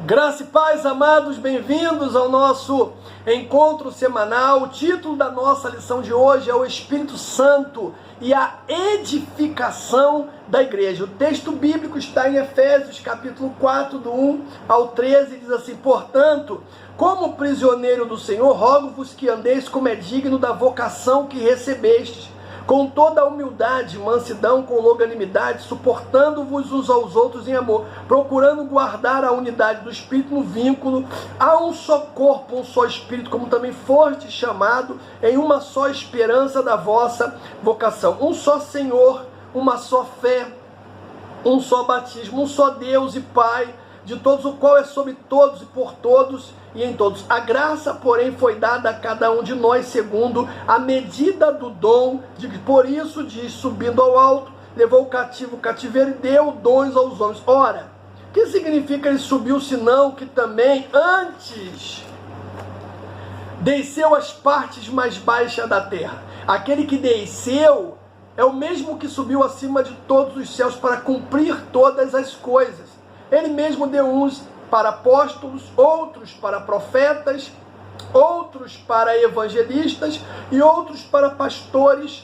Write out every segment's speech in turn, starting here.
Graça e paz, amados, bem-vindos ao nosso encontro semanal. O título da nossa lição de hoje é o Espírito Santo e a edificação da igreja. O texto bíblico está em Efésios, capítulo 4, do 1 ao 13, diz assim: portanto, como prisioneiro do Senhor, rogo-vos que andeis como é digno da vocação que recebestes, com toda a humildade, mansidão, com longanimidade, suportando-vos uns aos outros em amor, procurando guardar a unidade do Espírito no vínculo. Há um só corpo, um só Espírito, como também foste chamado em uma só esperança da vossa vocação. Um só Senhor, uma só fé, um só batismo, um só Deus e Pai, de todos, o qual é sobre todos e por todos e em todos. A graça, porém, foi dada a cada um de nós segundo a medida do dom, por isso diz, subindo ao alto, levou o cativo o cativeiro e deu dons aos homens. Ora, o que significa ele subiu, senão que também antes desceu às partes mais baixas da terra? Aquele que desceu é o mesmo que subiu acima de todos os céus para cumprir todas as coisas. Ele mesmo deu uns para apóstolos, outros para profetas, outros para evangelistas e outros para pastores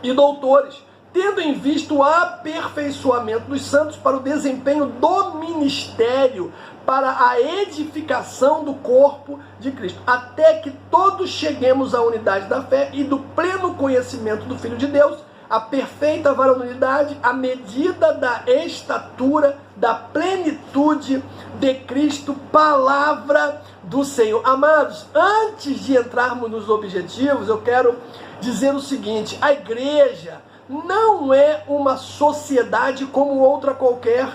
e doutores, tendo em vista o aperfeiçoamento dos santos para o desempenho do ministério, para a edificação do corpo de Cristo, até que todos cheguemos à unidade da fé e do pleno conhecimento do Filho de Deus, a perfeita varonilidade, a medida da estatura, da plenitude de Cristo, palavra do Senhor. Amados, antes de entrarmos nos objetivos, eu quero dizer o seguinte: a igreja não é uma sociedade como outra qualquer.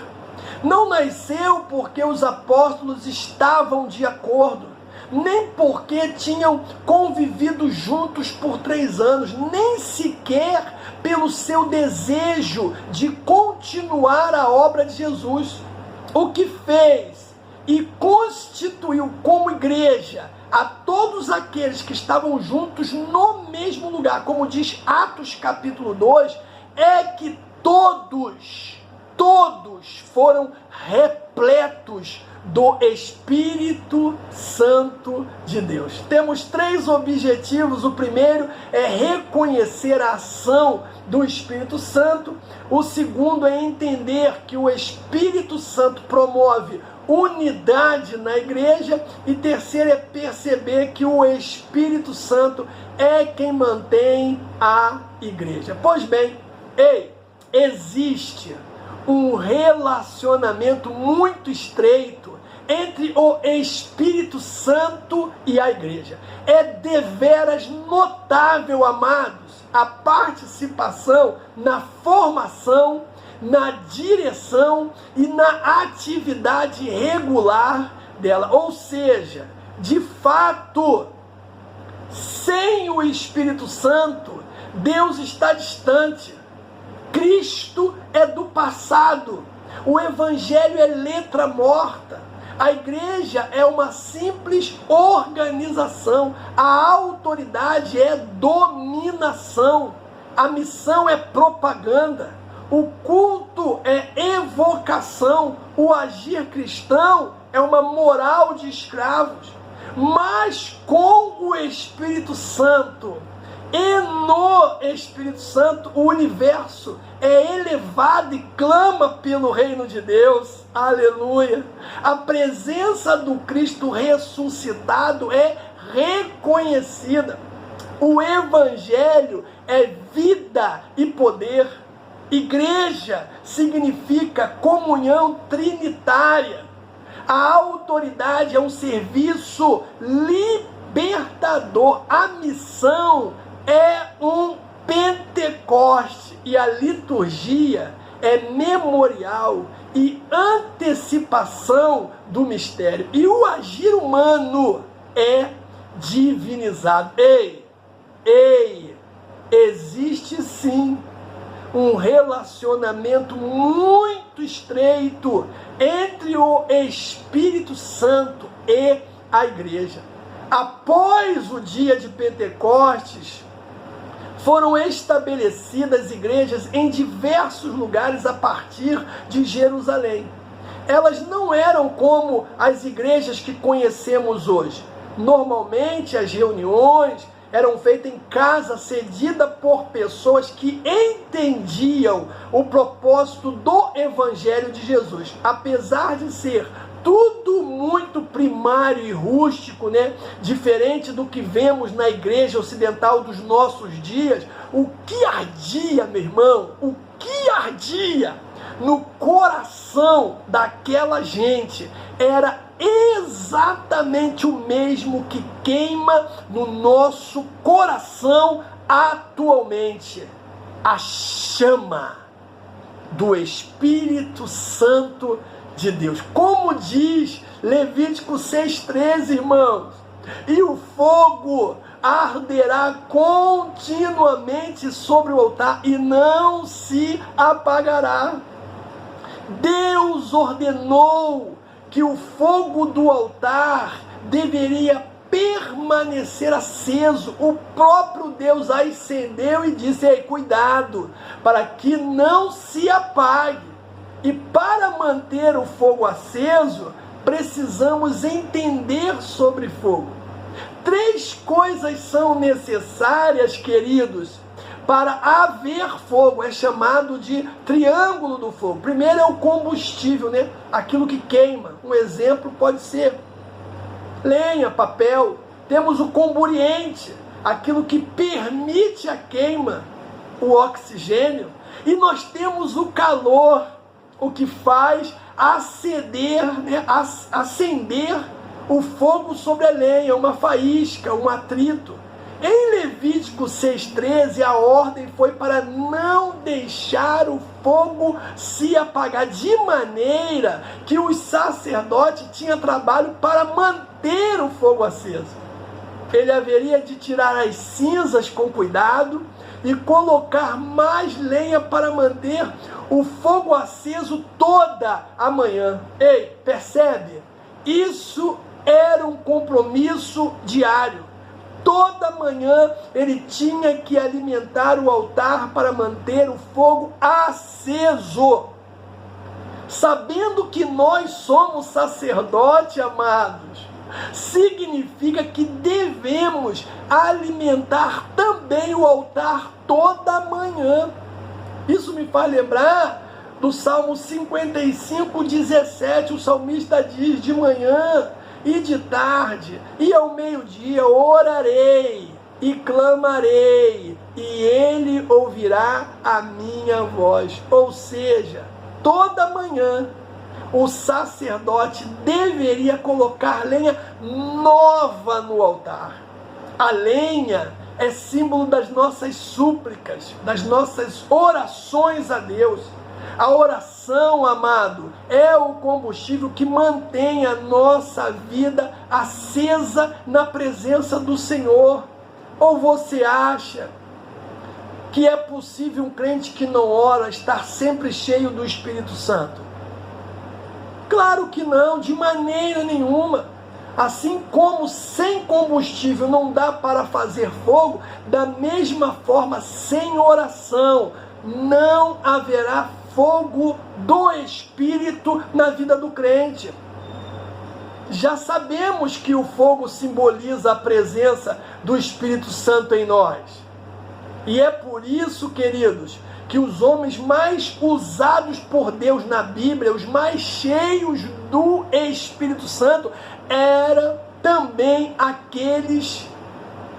Não nasceu porque os apóstolos estavam de acordo, nem porque tinham convivido juntos por 3 anos, nem sequer pelo seu desejo de continuar a obra de Jesus. O que fez e constituiu como igreja a todos aqueles que estavam juntos no mesmo lugar, como diz Atos capítulo 2, é que todos foram repletos do Espírito Santo de Deus. Temos 3 objetivos. O primeiro é reconhecer a ação do Espírito Santo. O segundo é entender que o Espírito Santo promove unidade na igreja. E terceiro é perceber que o Espírito Santo é quem mantém a igreja. Pois bem, existe um relacionamento muito estreito entre o Espírito Santo e a igreja. É deveras notável, amados, a participação na formação, na direção e na atividade regular dela. Ou seja, de fato, sem o Espírito Santo, Deus está distante. Cristo é do passado. O Evangelho é letra morta. A igreja é uma simples organização. A autoridade é dominação. A missão é propaganda. O culto é evocação. O agir cristão é uma moral de escravos. Mas com o Espírito Santo e no Espírito Santo, o universo é elevado e clama pelo reino de Deus. Aleluia! A presença do Cristo ressuscitado é reconhecida. O Evangelho é vida e poder. Igreja significa comunhão trinitária. A autoridade é um serviço libertador. A missão é um Pentecoste e a liturgia é memorial e antecipação do mistério. E o agir humano é divinizado. Existe sim um relacionamento muito estreito entre o Espírito Santo e a igreja. Após o dia de Pentecostes, foram estabelecidas igrejas em diversos lugares a partir de Jerusalém. elas não eram como as igrejas que conhecemos hoje. Normalmente as reuniões eram feitas em casa, cedida por pessoas que entendiam o propósito do Evangelho de Jesus. Apesar de ser tudo muito primário e rústico, né? Diferente do que vemos na igreja ocidental dos nossos dias, o que ardia, meu irmão, o que ardia no coração daquela gente era exatamente o mesmo que queima no nosso coração atualmente: a chama do Espírito Santo de Deus. Como diz Levítico 6,13, irmãos, e o fogo arderá continuamente sobre o altar e não se apagará. Deus ordenou que o fogo do altar deveria permanecer aceso. O próprio Deus acendeu e disse: ei, cuidado, para que não se apague. E para manter o fogo aceso, precisamos entender sobre fogo. 3 coisas são necessárias, queridos, para haver fogo. É chamado de triângulo do fogo. Primeiro é o combustível, né? Aquilo que queima. Um exemplo pode ser lenha, papel. Temos o comburiente, aquilo que permite a queima, o oxigênio. E nós temos o calor, o que faz acender, né? Acender o fogo sobre a lenha, uma faísca, um atrito. Em Levítico 6,13, a ordem foi para não deixar o fogo se apagar, de maneira que os sacerdotes tinham trabalho para manter o fogo aceso. Ele haveria de tirar as cinzas com cuidado e colocar mais lenha para manter o fogo aceso toda a manhã. Ei, percebe? Isso era um compromisso diário. Toda manhã ele tinha que alimentar o altar para manter o fogo aceso. Sabendo que nós somos sacerdotes, amados, significa que devemos alimentar também o altar toda manhã. Isso me faz lembrar do Salmo 55:17. O salmista diz: de manhã e de tarde e ao meio-dia orarei e clamarei, e ele ouvirá a minha voz. Ou seja, toda manhã o sacerdote deveria colocar lenha nova no altar. A lenha é símbolo das nossas súplicas, das nossas orações a Deus. A oração, amado, é o combustível que mantém a nossa vida acesa na presença do Senhor. Ou você acha que é possível um crente que não ora estar sempre cheio do Espírito Santo? Claro que não, de maneira nenhuma. Assim como sem combustível não dá para fazer fogo, da mesma forma, sem oração, não haverá fogo do Espírito na vida do crente. Já sabemos que o fogo simboliza a presença do Espírito Santo em nós. E é por isso, queridos, que os homens mais usados por Deus na Bíblia, os mais cheios do Espírito Santo, eram também aqueles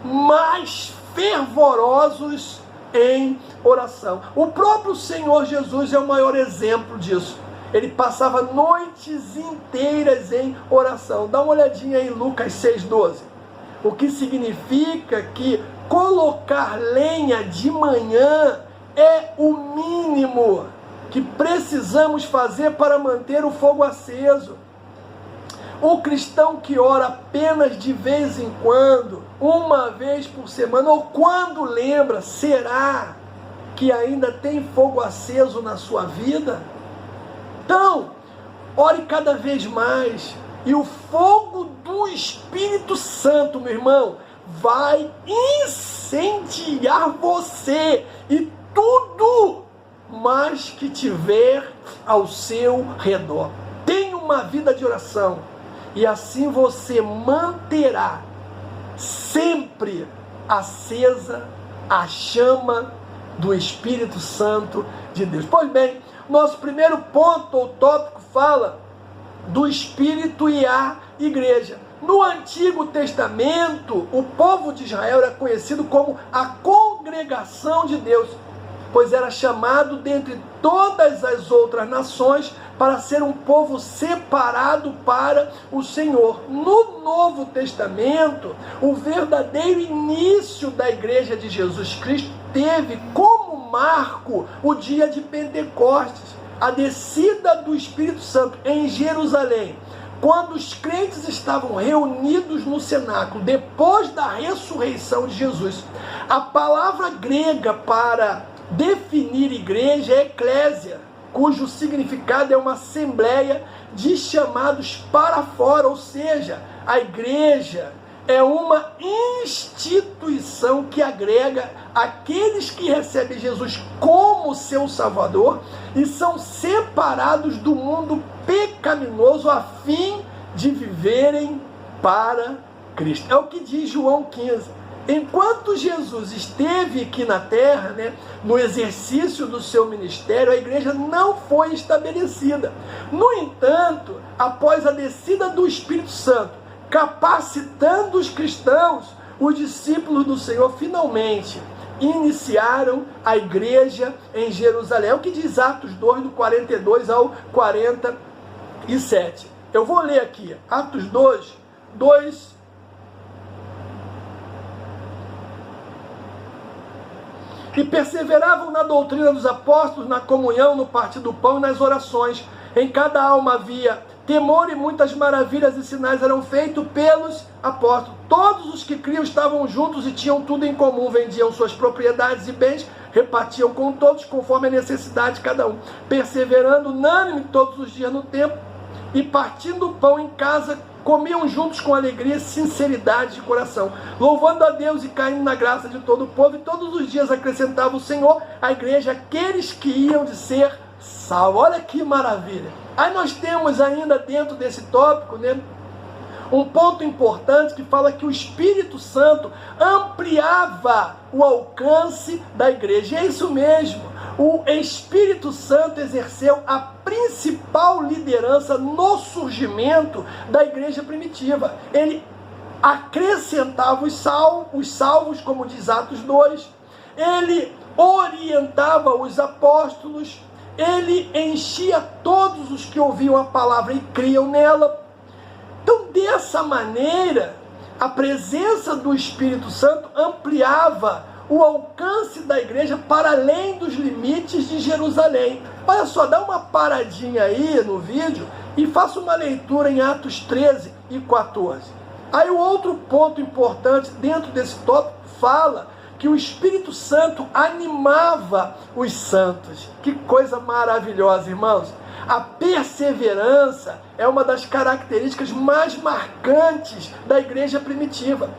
mais fervorosos em oração. O próprio Senhor Jesus é o maior exemplo disso. Ele passava noites inteiras em oração. Dá uma olhadinha em Lucas 6,12. O que significa que colocar lenha de manhã é o mínimo que precisamos fazer para manter o fogo aceso. O cristão que ora apenas de vez em quando, uma vez por semana, ou quando lembra, será que ainda tem fogo aceso na sua vida? Então, ore cada vez mais, e o fogo do Espírito Santo, meu irmão, vai incendiar você e tudo mais que tiver ao seu redor. tenha uma vida de oração, e assim você manterá sempre acesa a chama do Espírito Santo de Deus. Pois bem, nosso primeiro ponto ou tópico fala do Espírito e a igreja. No Antigo Testamento, o povo de Israel era conhecido como a congregação de Deus, pois era chamado dentre todas as outras nações para ser um povo separado para o Senhor. No Novo Testamento, o verdadeiro início da igreja de Jesus Cristo teve como marco o dia de Pentecostes, a descida do Espírito Santo em Jerusalém, quando os crentes estavam reunidos no cenáculo, depois da ressurreição de Jesus. A palavra grega para definir igreja é eclésia, cujo significado é uma assembleia de chamados para fora, ou seja, a igreja é uma instituição que agrega aqueles que recebem Jesus como seu Salvador e são separados do mundo pecaminoso a fim de viverem para Cristo. É o que diz João 15. Enquanto Jesus esteve aqui na terra, no exercício do seu ministério, a igreja não foi estabelecida. No entanto, após a descida do Espírito Santo, capacitando os cristãos, os discípulos do Senhor finalmente iniciaram a igreja em Jerusalém. É o que diz Atos 2, do 42 ao 47. Eu vou ler aqui, Atos 2, e perseveravam na doutrina dos apóstolos, na comunhão, no partir do pão e nas orações. Em cada alma havia temor e muitas maravilhas e sinais eram feitos pelos apóstolos. Todos os que criam estavam juntos e tinham tudo em comum, vendiam suas propriedades e bens, repartiam com todos conforme a necessidade de cada um, perseverando unânime todos os dias no templo e partindo o pão em casa, comiam juntos com alegria e sinceridade de coração, louvando a Deus e caindo na graça de todo o povo, e todos os dias acrescentava o Senhor à igreja aqueles que iam de ser salvos. Olha que maravilha! Aí nós temos ainda dentro desse tópico, um ponto importante que fala que o Espírito Santo ampliava o alcance da igreja. E é isso mesmo, o Espírito Santo exerceu a principal liderança no surgimento da igreja primitiva. Ele acrescentava os salvos, como diz Atos 2, ele orientava os apóstolos, ele enchia todos os que ouviam a palavra e criam nela. Então, dessa maneira, a presença do Espírito Santo ampliava o alcance da igreja para além dos limites de Jerusalém. Olha só, dá uma paradinha aí no vídeo e faça uma leitura em Atos 13 e 14. Aí o outro ponto importante dentro desse tópico fala que o Espírito Santo animava os santos. Que coisa maravilhosa, irmãos! A perseverança é uma das características mais marcantes da igreja primitiva.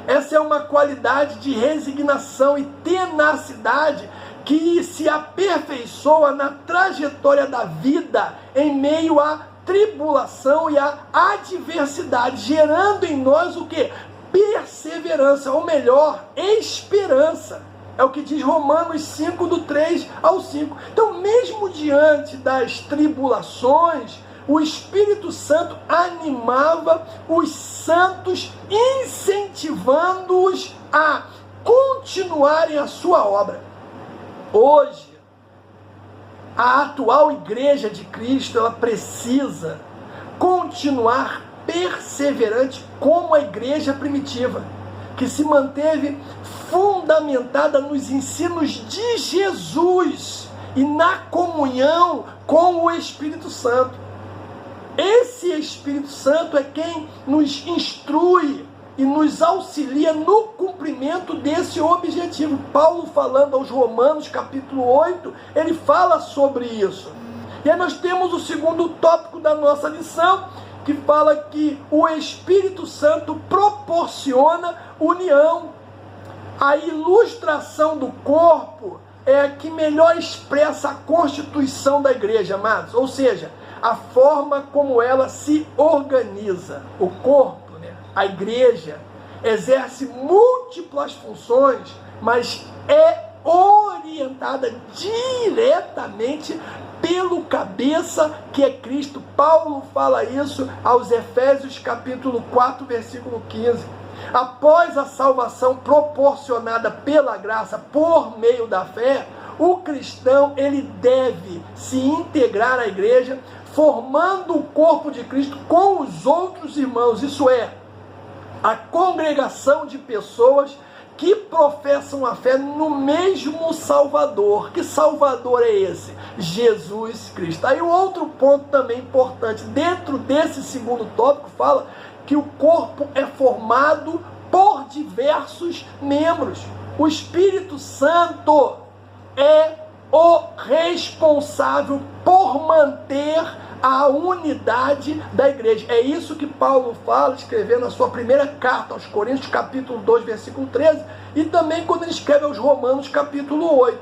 Essa é uma qualidade de resignação e tenacidade que se aperfeiçoa na trajetória da vida em meio à tribulação e à adversidade, gerando em nós o quê? Perseverança, ou melhor, esperança. É o que diz Romanos 5, do 3 ao 5. Então, mesmo diante das tribulações, o Espírito Santo animava os santos, incentivando-os a continuarem a sua obra. Hoje, a atual igreja de Cristo, ela precisa continuar perseverante como a igreja primitiva, que se manteve fundamentada nos ensinos de Jesus e na comunhão com o Espírito Santo. Esse Espírito Santo é quem nos instrui e nos auxilia no cumprimento desse objetivo. Paulo, falando aos Romanos, capítulo 8, ele fala sobre isso. E aí nós temos o segundo tópico da nossa lição, que fala que o Espírito Santo proporciona união. A ilustração do corpo é a que melhor expressa a constituição da igreja, amados. Ou seja, a forma como ela se organiza. O corpo, né, a igreja, exerce múltiplas funções, mas é orientada diretamente pelo cabeça, que é Cristo. Paulo fala isso aos Efésios capítulo 4, versículo 15. Após a salvação proporcionada pela graça por meio da fé, o cristão ele deve se integrar à igreja, formando o corpo de Cristo com os outros irmãos, isso é, a congregação de pessoas que professam a fé no mesmo Salvador. Que Salvador é esse? Jesus Cristo. Aí o outro ponto também importante, dentro desse segundo tópico, fala que o corpo é formado por diversos membros. O Espírito Santo é o responsável por manter a unidade da igreja. É isso que Paulo fala, escrevendo a sua primeira carta aos Coríntios, capítulo 2, versículo 13, e também quando ele escreve aos Romanos, capítulo 8.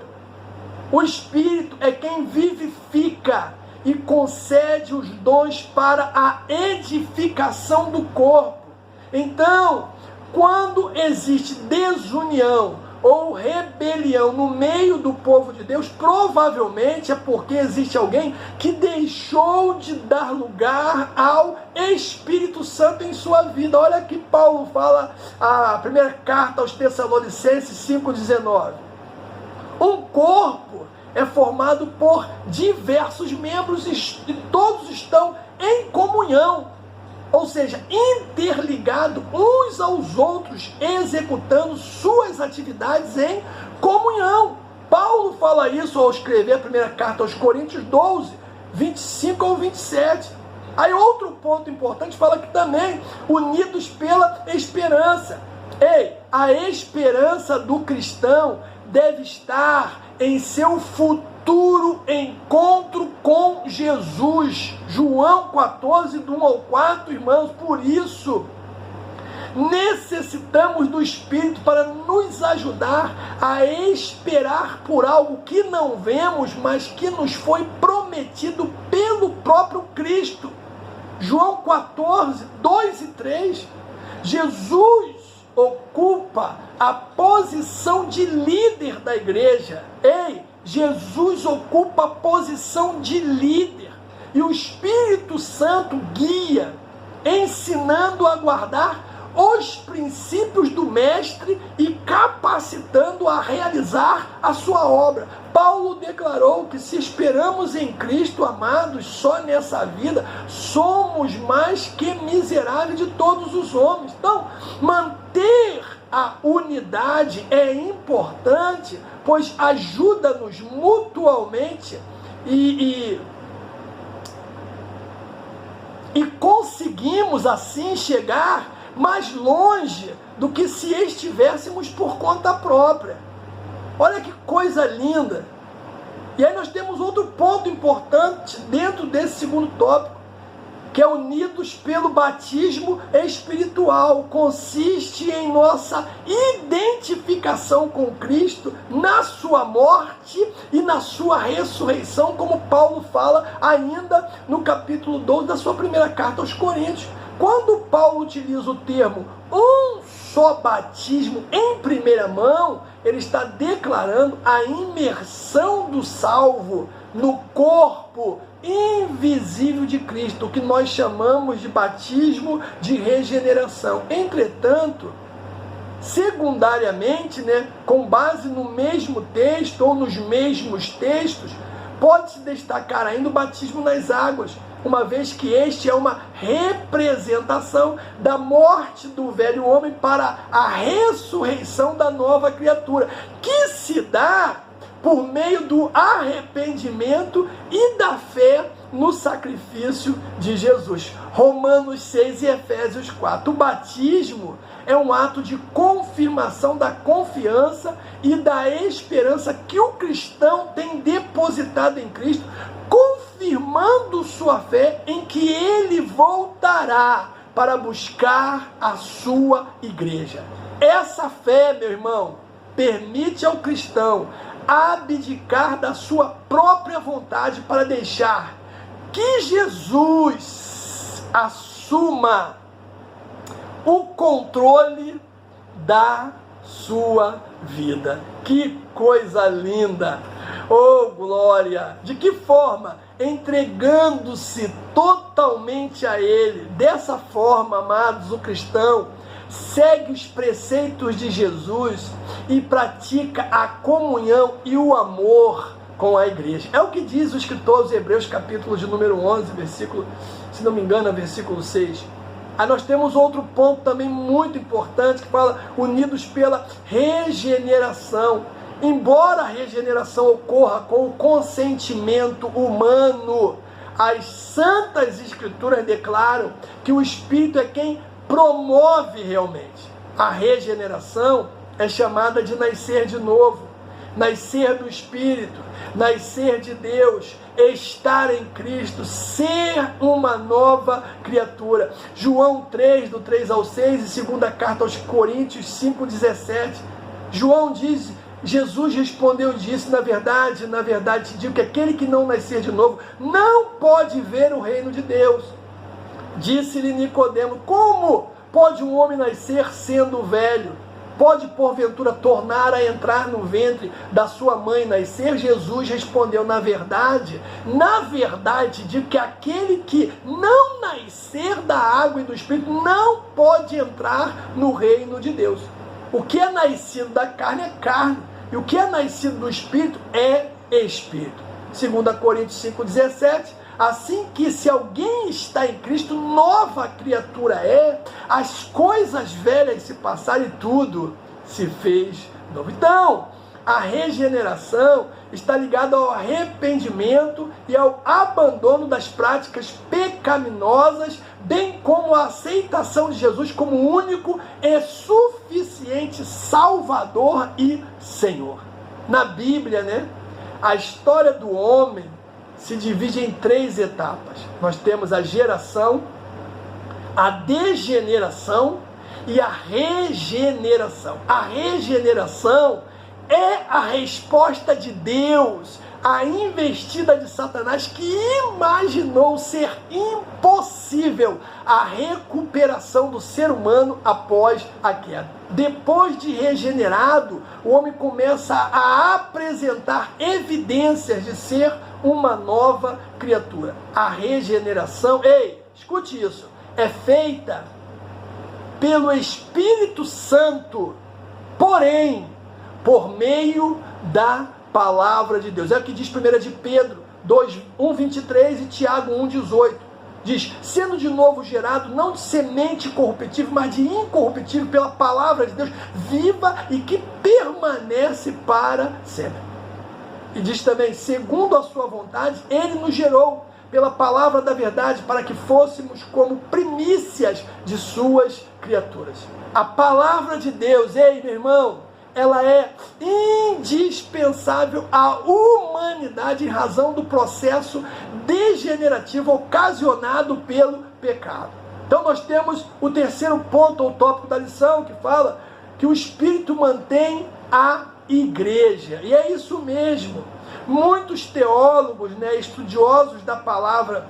O Espírito é quem vivifica e concede os dons para a edificação do corpo. Então, quando existe desunião ou rebelião no meio do povo de Deus, provavelmente é porque existe alguém que deixou de dar lugar ao Espírito Santo em sua vida. Olha que Paulo fala, a primeira carta aos Tessalonicenses 5,19. Um corpo é formado por diversos membros e todos estão em comunhão. Ou seja, interligado uns aos outros, executando suas atividades em comunhão. Paulo fala isso ao escrever a primeira carta aos Coríntios 12, 25 ao 27. Aí outro ponto importante fala que também unidos pela esperança. A esperança do cristão deve estar em seu futuro encontro com Jesus. João 14, do 1 ao 4, irmãos. Por isso, necessitamos do Espírito para nos ajudar a esperar por algo que não vemos, mas que nos foi prometido pelo próprio Cristo. João 14, 2 e 3. Jesus ocupa a posição de líder da igreja. Jesus ocupa a posição de líder. E o Espírito Santo guia, ensinando a guardar os princípios do Mestre e capacitando a realizar a sua obra. Paulo declarou que se esperamos em Cristo, amados, só nessa vida, somos mais que miseráveis de todos os homens. Então, manter a unidade é importante, pois ajuda-nos mutualmente e conseguimos assim chegar mais longe do que se estivéssemos por conta própria. Olha que coisa linda! E aí nós temos outro ponto importante dentro desse segundo tópico, que é unidos pelo batismo espiritual. Consiste em nossa identificação com Cristo na sua morte e na sua ressurreição, como Paulo fala ainda no capítulo 12 da sua primeira carta aos Coríntios. Quando Paulo utiliza o termo um só batismo em primeira mão, ele está declarando a imersão do salvo no corpo invisível de Cristo, o que nós chamamos de batismo de regeneração. Entretanto, secundariamente, com base no mesmo texto ou nos mesmos textos, pode-se destacar ainda o batismo nas águas, uma vez que este é uma representação da morte do velho homem para a ressurreição da nova criatura, que se dá por meio do arrependimento e da fé no sacrifício de Jesus. Romanos 6 e Efésios 4. O batismo é um ato de confirmação da confiança e da esperança que o cristão tem depositado em Cristo, confirmando sua fé em que ele voltará para buscar a sua igreja. Essa fé, meu irmão, permite ao cristão abdicar da sua própria vontade para deixar que Jesus assuma o controle da sua vida. Que coisa linda! Oh, glória! De que forma? Entregando-se totalmente a Ele. Dessa forma, amados, o cristão segue os preceitos de Jesus e pratica a comunhão e o amor com a igreja. É o que diz o escritor aos Hebreus, capítulo de número 11, versículo, se não me engano, versículo 6. Aí nós temos outro ponto também muito importante, que fala unidos pela regeneração. Embora a regeneração ocorra com o consentimento humano, as santas escrituras declaram que o Espírito é quem promove realmente. A regeneração é chamada de nascer de novo, nascer do Espírito, nascer de Deus, estar em Cristo, ser uma nova criatura. João 3, do 3 ao 6, e segunda carta aos Coríntios 5,17. João diz, Jesus respondeu e disse, na verdade te digo que aquele que não nascer de novo não pode ver o reino de Deus. Disse-lhe Nicodemo, como pode um homem nascer sendo velho? Pode porventura tornar a entrar no ventre da sua mãe e nascer? Jesus respondeu, na verdade digo que aquele que não nascer da água e do Espírito não pode entrar no reino de Deus. O que é nascido da carne é carne, e o que é nascido do Espírito é Espírito. 2 Coríntios 5,17, assim que se alguém está em Cristo, nova criatura é, as coisas velhas se passaram e tudo se fez novo. Então, a regeneração está ligada ao arrependimento e ao abandono das práticas pecaminosas, bem como a aceitação de Jesus como único e suficiente Salvador e Senhor. Na Bíblia, a história do homem se divide em 3 etapas. Nós temos a geração, a degeneração e a regeneração. A regeneração é a resposta de Deus à investida de Satanás, que imaginou ser impossível a recuperação do ser humano após a queda. Depois de regenerado, o homem começa a apresentar evidências de ser uma nova criatura. A regeneração, escute isso, é feita pelo Espírito Santo, porém, por meio da palavra de Deus. É o que diz 1 de Pedro 1:23 e Tiago 1:18. Diz, sendo de novo gerado, não de semente corruptível, mas de incorruptível, pela palavra de Deus, viva e que permanece para sempre. E diz também, segundo a sua vontade, ele nos gerou pela palavra da verdade, para que fôssemos como primícias de suas criaturas. A palavra de Deus, meu irmão, ela é indispensável à humanidade em razão do processo degenerativo ocasionado pelo pecado. Então nós temos o terceiro ponto, ou tópico da lição, que fala que o Espírito mantém a igreja. E é isso mesmo. Muitos teólogos, estudiosos da palavra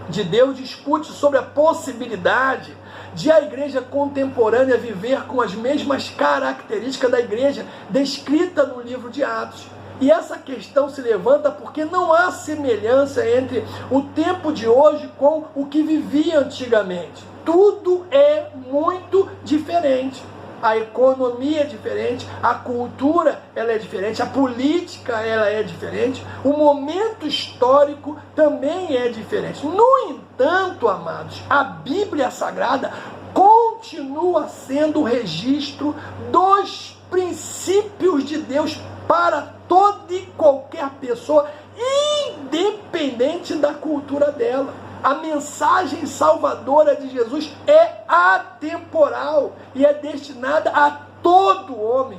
de Deus, discutem sobre a possibilidade de a igreja contemporânea viver com as mesmas características da igreja descrita no livro de Atos. E essa questão se levanta porque não há semelhança entre o tempo de hoje com o que vivia antigamente. Tudo é muito diferente. A economia é diferente, a cultura ela é diferente, a política ela é diferente, o momento histórico também é diferente. No entanto, amados, a Bíblia Sagrada continua sendo o registro dos princípios de Deus para toda e qualquer pessoa, independente da cultura dela. A mensagem salvadora de Jesus é atemporal e é destinada a todo homem.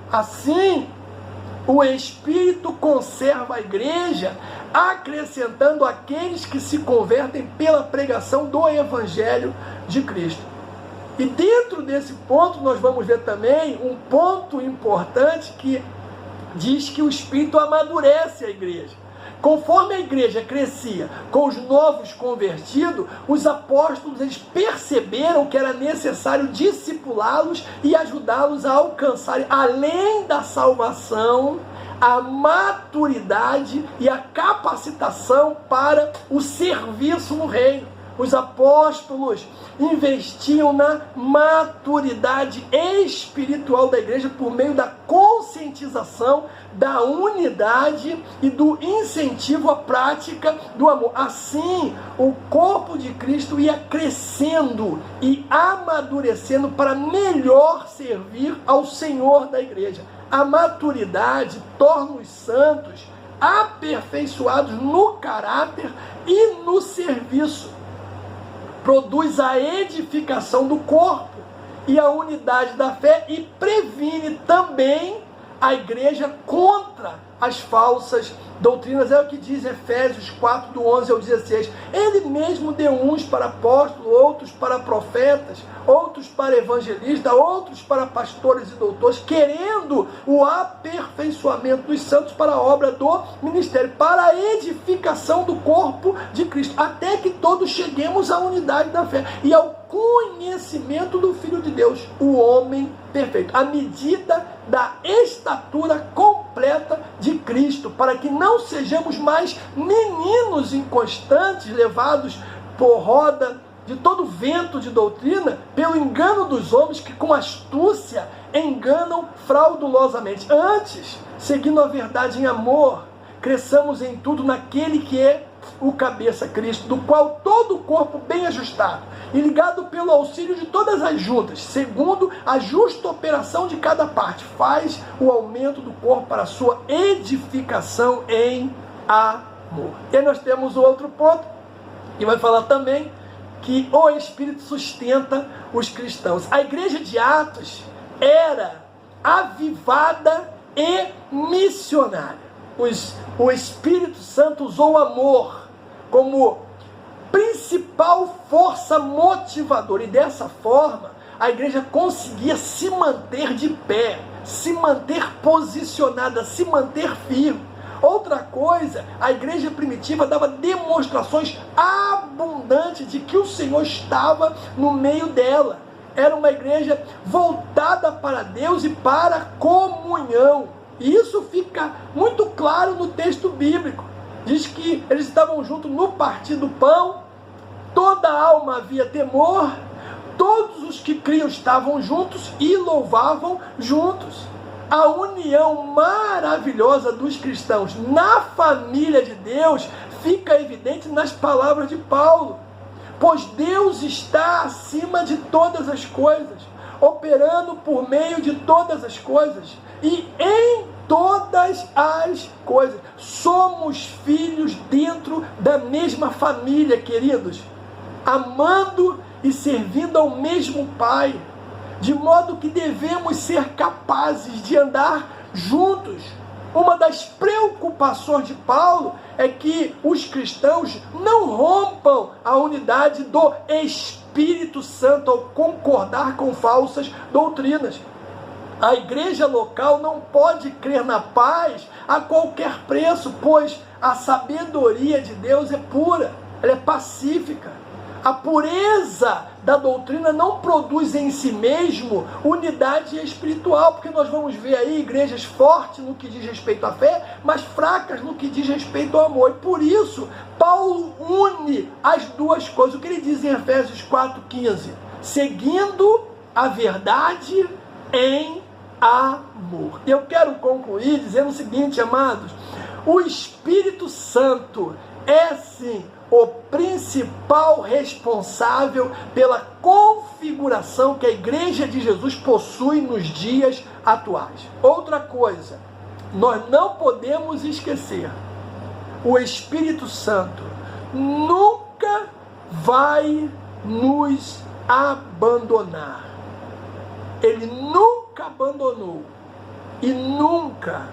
Assim, o Espírito conserva a igreja, acrescentando aqueles que se convertem pela pregação do Evangelho de Cristo. E dentro desse ponto nós vamos ver também um ponto importante que diz que o Espírito amadurece a igreja. Conforme a igreja crescia com os novos convertidos, os apóstolos eles perceberam que era necessário discipulá-los e ajudá-los a alcançarem, além da salvação, a maturidade e a capacitação para o serviço no reino. Os apóstolos investiam na maturidade espiritual da igreja por meio da conscientização, da unidade e do incentivo à prática do amor. Assim, o corpo de Cristo ia crescendo e amadurecendo para melhor servir ao Senhor da igreja. A maturidade torna os santos aperfeiçoados no caráter e no serviço. Produz a edificação do corpo e a unidade da fé e previne também a igreja contra as falsas doutrinas. É o que diz Efésios 4, do 11 ao 16. Ele mesmo deu uns para apóstolos, outros para profetas, outros para evangelistas, outros para pastores e doutores, querendo o aperfeiçoamento dos santos para a obra do ministério, para a edificação do corpo de Cristo, até que todos cheguemos à unidade da fé e ao conhecimento do Filho de Deus, o homem perfeito, à medida da estatura completa de Cristo, para que não sejamos mais meninos inconstantes, levados por roda de todo vento de doutrina, pelo engano dos homens que com astúcia enganam fraudulosamente. Antes, seguindo a verdade em amor, cresçamos em tudo naquele que é o cabeça, Cristo, do qual todo o corpo bem ajustado e ligado pelo auxílio de todas as juntas, segundo a justa operação de cada parte, faz o aumento do corpo para a sua edificação em amor. E aí nós temos o outro ponto, que vai falar também que o Espírito sustenta os cristãos. A igreja de Atos era avivada e missionária. O Espírito Santo usou o amor como principal força motivadora, e dessa forma a igreja conseguia se manter de pé, se manter posicionada, se manter firme. Outra coisa, a igreja primitiva dava demonstrações abundantes de que o Senhor estava no meio dela. Era uma igreja voltada para Deus e para a comunhão. E isso fica muito claro no texto bíblico. Diz que eles estavam juntos no partir do pão, toda alma havia temor, todos os que criam estavam juntos e louvavam juntos. A união maravilhosa dos cristãos na família de Deus fica evidente nas palavras de Paulo. Pois Deus está acima de todas as coisas, operando por meio de todas as coisas e em todas as coisas. Somos filhos dentro da mesma família, queridos, amando e servindo ao mesmo Pai, de modo que devemos ser capazes de andar juntos. Uma das preocupações de Paulo é que os cristãos não rompam a unidade do Espírito Santo ao concordar com falsas doutrinas. A igreja local não pode crer na paz a qualquer preço, pois a sabedoria de Deus é pura, ela é pacífica. A pureza da doutrina não produz em si mesmo unidade espiritual, porque nós vamos ver aí igrejas fortes no que diz respeito à fé, mas fracas no que diz respeito ao amor. E por isso, Paulo une as duas coisas. O que ele diz em Efésios 4,15? Seguindo a verdade em amor. Eu quero concluir dizendo o seguinte, amados: o Espírito Santo é sim o principal responsável pela configuração que a Igreja de Jesus possui nos dias atuais. Outra coisa, nós não podemos esquecer: o Espírito Santo nunca vai nos abandonar. Ele nunca abandonou e nunca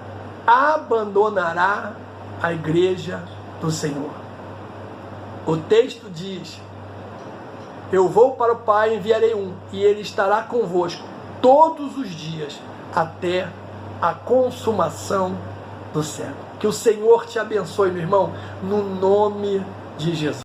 abandonará a Igreja do Senhor. O texto diz: eu vou para o Pai, enviarei um, e ele estará convosco todos os dias, até a consumação no céu. Que o Senhor te abençoe, meu irmão, no nome de Jesus.